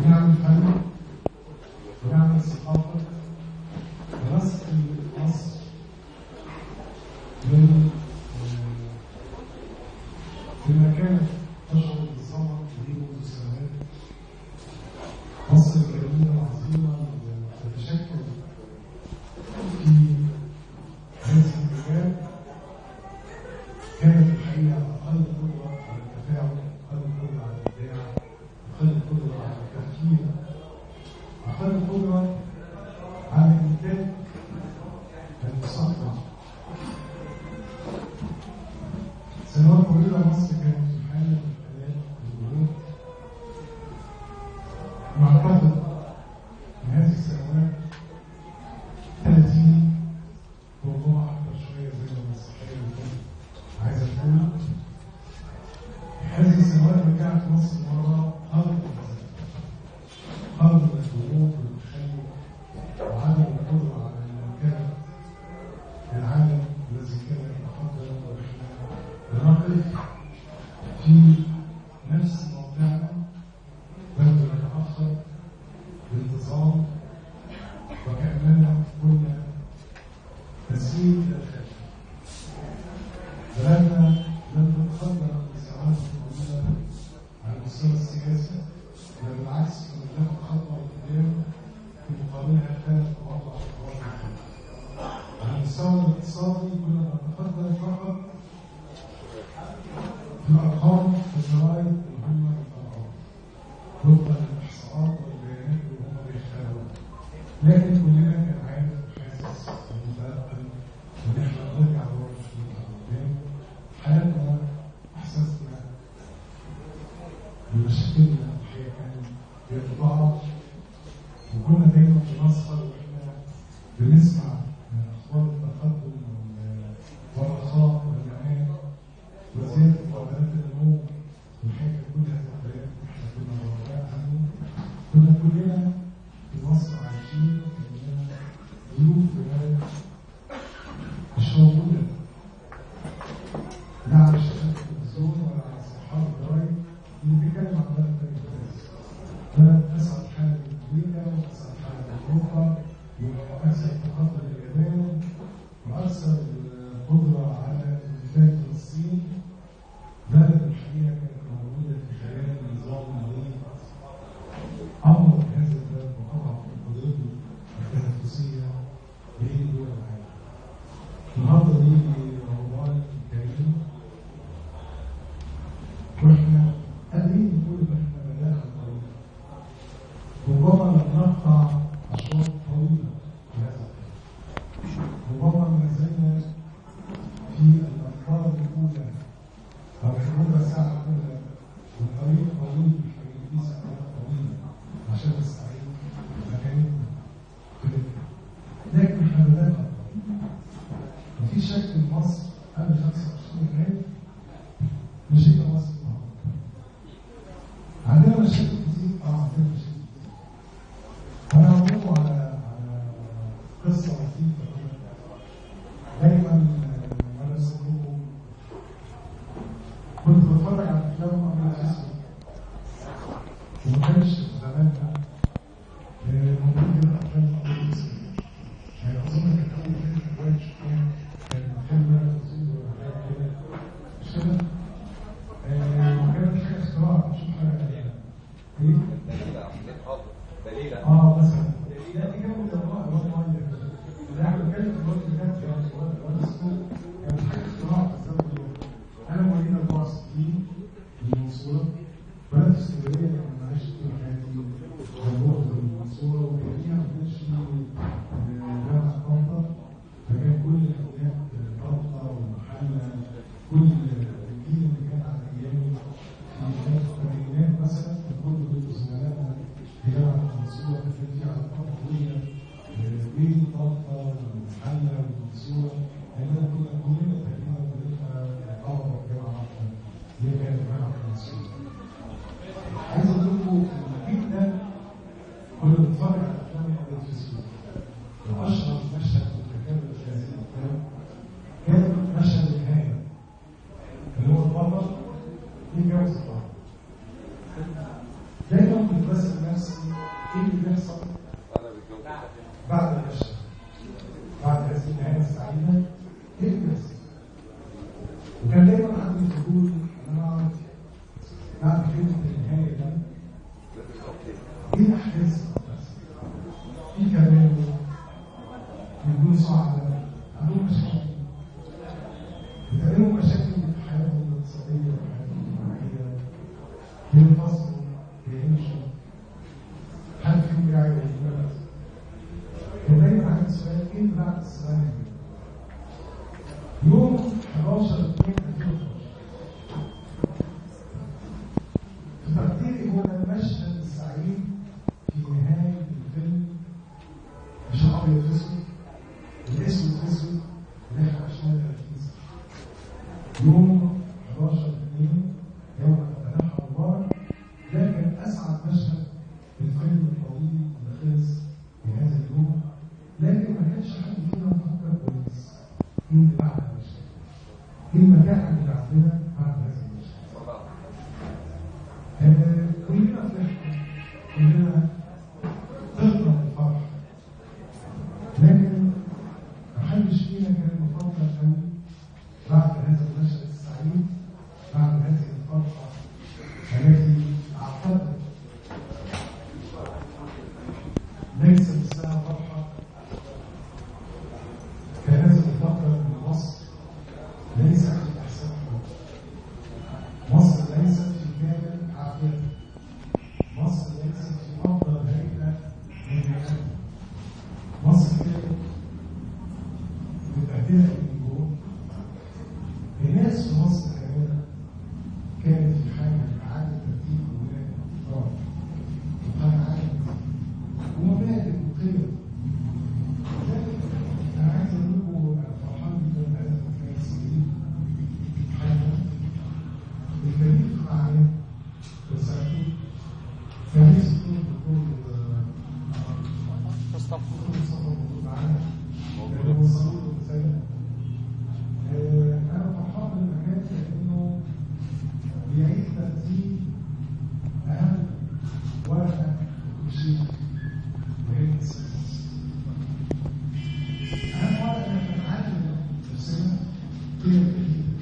ونعمل فن ونعمل ثقافة ونسقي مصر من بما كانت تشعر بالصمت به منذ سنوات. مصر الجميلة العظيمة تتشكل في هذه البلاد كانت الحقيقة أقل قدرة على التفاعل، أقل قدرة على الإبداع، أقل قدرة على التفكير، أقل قدرة على إنتاج المستقبل. سنوات طويلة مصر كانت في حالة الآلام والجهود، وأعتقد إن هذه السنوات 30 ربما أكثر شوية زي ما المسيحية بتقول عايزة تقول، هذه السنوات رجعت مصر مرة أرض الضغوط والتخلف وعدم القدرة على مواكبة العالم الذي كان يتقدم، ونحن نقف في نفس موقعنا بل نتأخر بانتظام وكأننا كنا نسير إلى الخلف. بلدنا لم تتقدم بساعات طويلة على المستوى السياسي، بل بالعكس كنا بناخد خطوة لقدام في مقابلها ثلاث أو أربع خطوات لقدام. على المستوى الاقتصادي كنا نتقدم فقط في الأرقام في الجرائد اللي هم الأرقام وفقا للإحصاءات والبيانات اللي هم بيختاروها، لكن كلنا كان عارف وحاسس ومتيقن إن إحنا نرجع لورا شوية لقدام. حياتنا إحساسنا بمشاكلنا الحقيقة كان بيتضاعف، وكنا دايما بنسهر وإحنا بنسمع أخبار التقدم والرخاء والأمان وزيادة معدلات النمو، والحقيقة كل هذه الحاجات إحنا كنا بنراجعها عنه. كنا كلنا في مصر عايشين كأننا ضيوف بلاد مش موجودة، لا على شاشات التلفزيون ولا على صفحات الجرايد اللي بيتكلم عن بلد تاني خالص. بلد أسعد حالة أمريكا وأسعد حالة أوروبا وأكثر تقدم اليابان وأكثر قدرة على انتفاع فلسطين. بلد الحقيقة كانت موجودة في خلال نظام مريض أمر هذا البلد وقطع قدرته التنافسية بين دول العالم. النهارده دي رمضان الكريم واحنا قادرين نقول ان احنا بدانا الطريق، ربما لم نقطع اشواط طويله في هذا الطريق، ربما ما زلنا في الافكار الاولى او الربع ساعه الاولى، والطريق طويل في ساعات طويله عشان نستعيد مكانتنا في الدنيا، لكن احنا بدانا الطريق. مفيش شك ان مصر قبل 25 يناير مش هي مصر النهارده. عندنا مشاكل كتير، عندنا مشاكل كتير. انا هقول على قصه لطيفه كده. دايما وانا صغير كنت بتفرج على افلام ابيض واسود، وما كانش زماننا موجود الافلام ابيض واسود. يعني اظن كانت اول فيلم كويس شفناه كان فيلم قصير ولا حاجه كده، مش كده؟ وكانت حاجه اختراع، مش حاجه ايه؟ دليلة مثلا دليلة دي كانت متابعه الواد ميه كده. اللي احنا بنتكلم في الوقت بجد يعني الواد اسمه كانت حاجه اختراع في الزمن ده. انا مواليد 64 من المنصوره، بدات في اسكندريه لما عشت طول حياتي جنبوها في المنصوره، وكان فيها ما كانش جامعه طنطا، فكان كل الاولاد طنطا والمحله كل الجيل اللي كان على ايامي في الثمانينات مثلا كان كل دول زملائنا في جامعه المنصوره، كان في علاقات قويه بين طنطا والمحله والمنصوره، لاننا كلنا تقريبا بنبقى طلبه في جامعه واحده اللي هي كانت جامعه المنصوره. عايز اقول لكم الجيل ده كنا بنتفرج على افلام الابيض واسود، واشهر مشهد متكرر في هذه الافلام كان مشهد النهايه اللي هو البطل يتجوز البطل. دايما كنت بسال نفسي ايه الاحداث؟ في كمان بيكونوا صعبة، عندهم مشاكل، بتقابلهم مشاكل في حياتهم الاقتصادية وحياتهم الاجتماعية، بينفصلوا، بيمشوا، حد فيهم يعي البلد. ودايما عندي سؤال، ايه اللي بعد السؤال هنا؟ يوم 11/2/2012 في تقديري هو المشهد السعيد في نهاية الفيلم مش أبيض وأسود، الأسود أسود اللي احنا عشناه 30 سنة. يوم 11/2 يوم التنحى مبارك، ده كان أسعد مشهد في الفيلم الطويل اللي خلص في هذا اليوم، لكن ما كانش حد فينا مفكر كويس ايه اللي بعد المشهد؟ ايه المتاعب اللي عندنا بعد هذا المشهد؟ كلنا فرحنا، كلنا طرنا من الفرح، لكن محدش فينا كان مفكر قوي بعد هذا المشهد السعيد، بعد هذه الفرحة التي اعتقد ليس اسمها فرحة، فلازم نفكر ان مصر ليست في احسن حال، مصر ليست في كامل عافيتها، مصر ليست في افضل هيئة من هيئتها، مصر كانت متبهدلة من جوه، الناس في مصر كمان كانت في حاجة لإعادة ترتيب ولاية الأفكار وقناعات ومبادئ وقيم. أنا عايز أقول لكم أنا فرحان جدا بهذا المكان السعيد. الفريق معايا وساعته فريق الدكتور مصطفى موجود معانا، لأنه وصلوا له رسالة. أنا فرحان بالمكان لأنه بيعيد ترتيب أهم ورقة وشيء وهي السياسة. أهم ورقة إحنا بنعلم نفسنا قيم جديدة،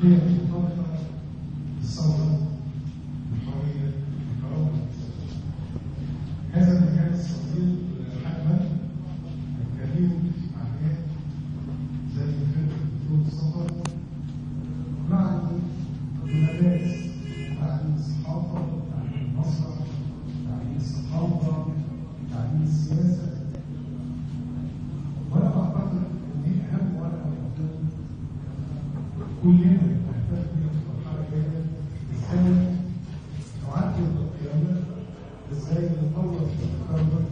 قيم مرتبطة بالثورة، بالحرية، بالكرامة الإنسانية. هذا المكان الصغير حجما الكبير في فعاليات زي فرقة الدكتور مصطفى، معني بمدارس تعليم الصحافة، تعليم المسرح، تعليم الثقافة، تعليم السياسة. وأنا أعتقد إن دي أهم ورقة المفروض كلنا نحتاج بيها في المرحلة الجاية، إزاي نعدل القيادات، إزاي نطور في الأفكار،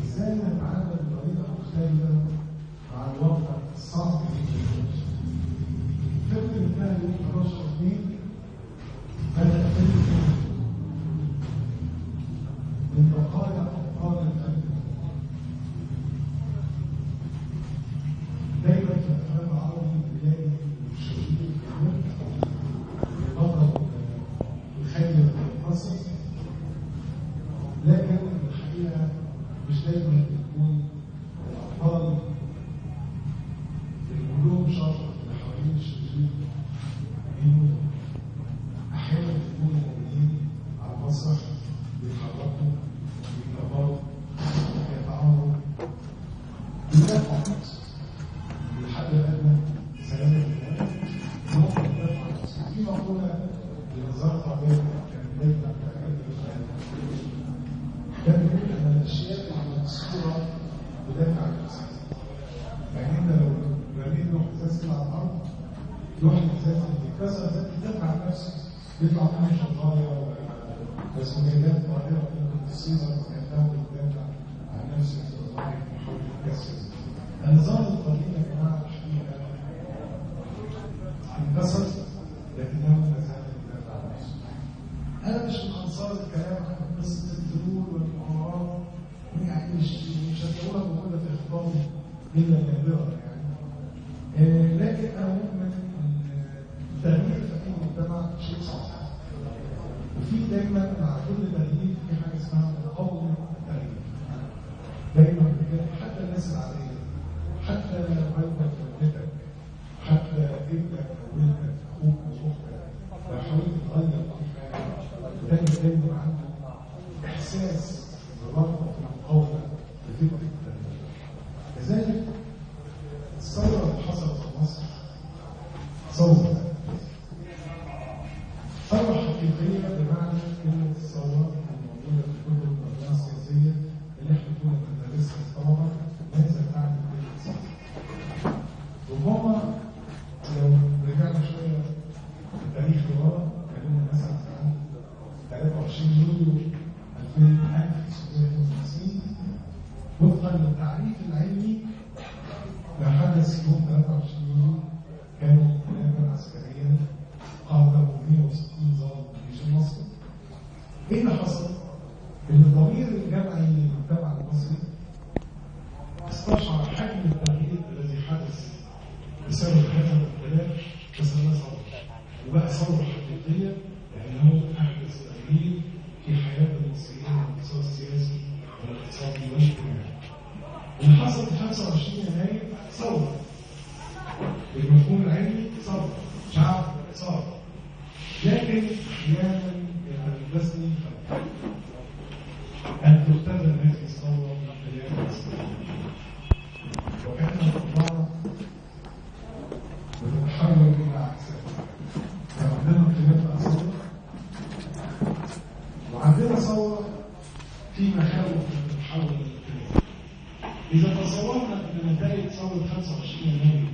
إزاي نتعامل بطريقة مختلفة مع الوضع الصعب في الجيش. الفكر الثاني يوم 11/2 بدأ فكر من بقايا أبطال الفن. دايما في الأفلام العربي تلاقي الشهيد بطل يخيل القصص، لكن الحقيقة مش دايما بتكون الأبطال كلهم شر اللي حوالين الشرير بيموتوا. أحيانا بيكونوا موجودين على المسرح، بيتحركوا، بيكبروا، بيتعاونوا، بيدافعوا عن نفسهم. الحد الأدنى سلامة الناس ممكن يدافع عن نفسهم. في مقولة لنظام طبيعي كان دايما كان بيقول أن الأشياء المكسورة تدافع عن نفسها. يعني أنت لو رميت لوح إزاز على الأرض، لوح الإزاز اللي اتكسر ده بيدافع عن نفسه، بيطلع منه شظايا وسميات ظاهرة ممكن تصيبها وكأنها بتدافع عن نفسه وتظاهر يحاول يكسر. النظام القديم يا جماعة الحقيقة انكسر، لكنه ما زال يدافع عن نفسه. أنا مش من أنصار الكلام عن قصة الدلول والمؤامرات، يعني مش هتقولها موجودة في خطابي إلا نادرا يعني. لكن أنا مؤمن أن التغيير في أي مجتمع شيء صعب، وفي دايما مع كل تغيير في حاجة اسمها مقاومة التغيير. دايما حتى الناس العادية، حتى والدك ووالدتك، حتى ابنك وبنتك، أخوك وأختك، لو حاولت تغير في حاجة دايما عنده إحساس 1952 وفقا للتعريف العلمي لحدث يوم 23 يونيو كانوا انقلابا عسكريا قاوموا 160 ضابط الجيش المصري. ايه اللي حصل؟ ان الضمير الجمعي للمجتمع المصري استشعر حجم التغيير الذي حدث بسبب هذا الانقلاب فسماه ثوره، وبقى ثوره حقيقيه لانه احدث تغيير في حياه المصريين والاقتصاد السياسي والاقتصادي والاجتماعي. اللي حصل في 25 يناير ثوره بالمفهوم العلمي، ثوره شعب ثوره، لكن احيانا يلبسني خلق ان تختبر هذه الثوره من خلال المسؤولين، وكان القضاء بتتحول الى عكسها. كان عندنا انقلاب ثوره وعندنا ثوره في مخاوف ان تتحول لانقلاب. اذا تصورنا ان نتائج ثوره 25 يناير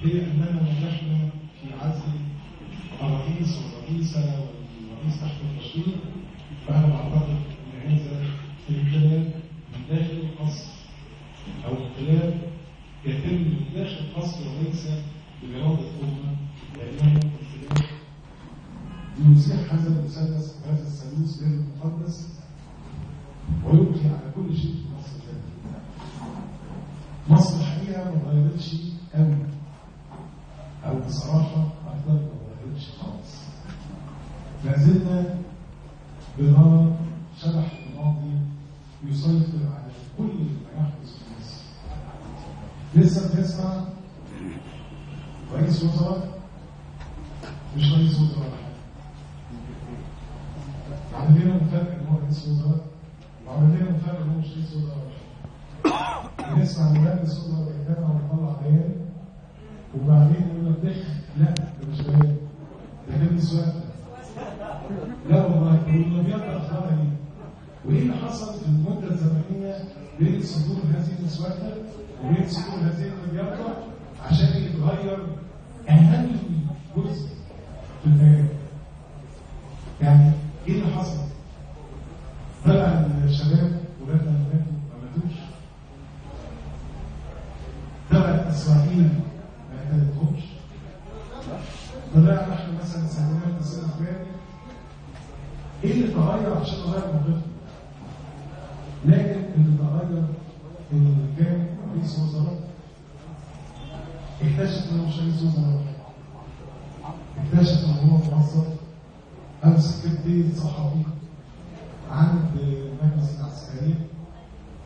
هي اننا نجحنا في عزل الرئيس والرئيسه والرئيس تحت التشريع، فانا بعتقد ان هذا انقلاب من داخل القصر او انقلاب يتم من داخل القصر وليس باراده الامه، لانه انقلاب يزيح هذا المثلث وهذا الثالوث غير المقدس ويبقي على كل شيء في مصر ثاني. مصر الحقيقه ما اتغيرتش قوي، او بصراحه افضل ما اتغيرتش خالص. ما زلنا بنرى شبح الماضي يسيطر على كل ما يحدث في مصر. لسه بنسمع رئيس وزراء مش رئيس وزراء، عملنا مفاجأة ان هو رئيس وزراء، وعملنا مفاجأة ان هو مش رئيس وزراء. بنسمع مهندس وزراء بيتابع ويطلع بيان وبعدين يقول لك دخل، لا ده مش بيان، ده كان سؤال. لا والله كنا بيقرا اخبار ايه؟ وايه اللي حصل في المده الزمنيه بين صدور هذه المسوده وبين صدور هذه المليارات عشان يتغير اهم جزء في البيان؟ يعني ايه اللي حصل؟ طلع الشباب ولادنا اللي ماتوا ما ماتوش، طلع اسرائيل ما قتلتهمش، طلع احنا مثلا سنوات السنه الفلانيه. ايه اللي تغير عشان نغير موقفنا؟ لكن اللي تغير ان كان رئيس وزراء اكتشف انه مش رئيس وزراء، اكتشف ان هو موظف او سكرتير صحفي عند المجلس العسكري،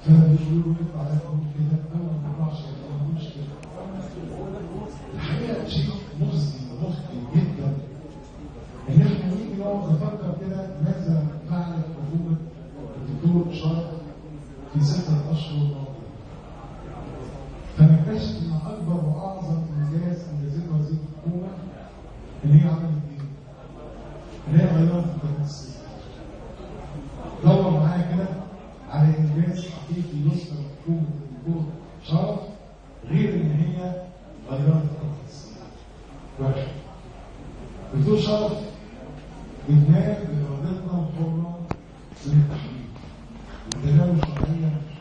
كانوا بيقولوا له اطلع لا تقول كده او ما تطلعش ما تقولش كده. الحقيقه شيء مخزي ومخزي جدا ان احنا نيجي نقعد نفكر كده ماذا فعلت حكومه الدكتور شرف في 6 اشهر الماضيه، فنكتشف ان اكبر واعظم انجاز انجازته هذه الحكومه ان هي عملت ايه؟ ان هي غيرت القانون السياسي. دور معايا كده على انجاز حقيقي يذكر حكومه الدكتور شرف غير ان هي غيرت القانون السياسي. واحد، الدكتور شرف بيتنام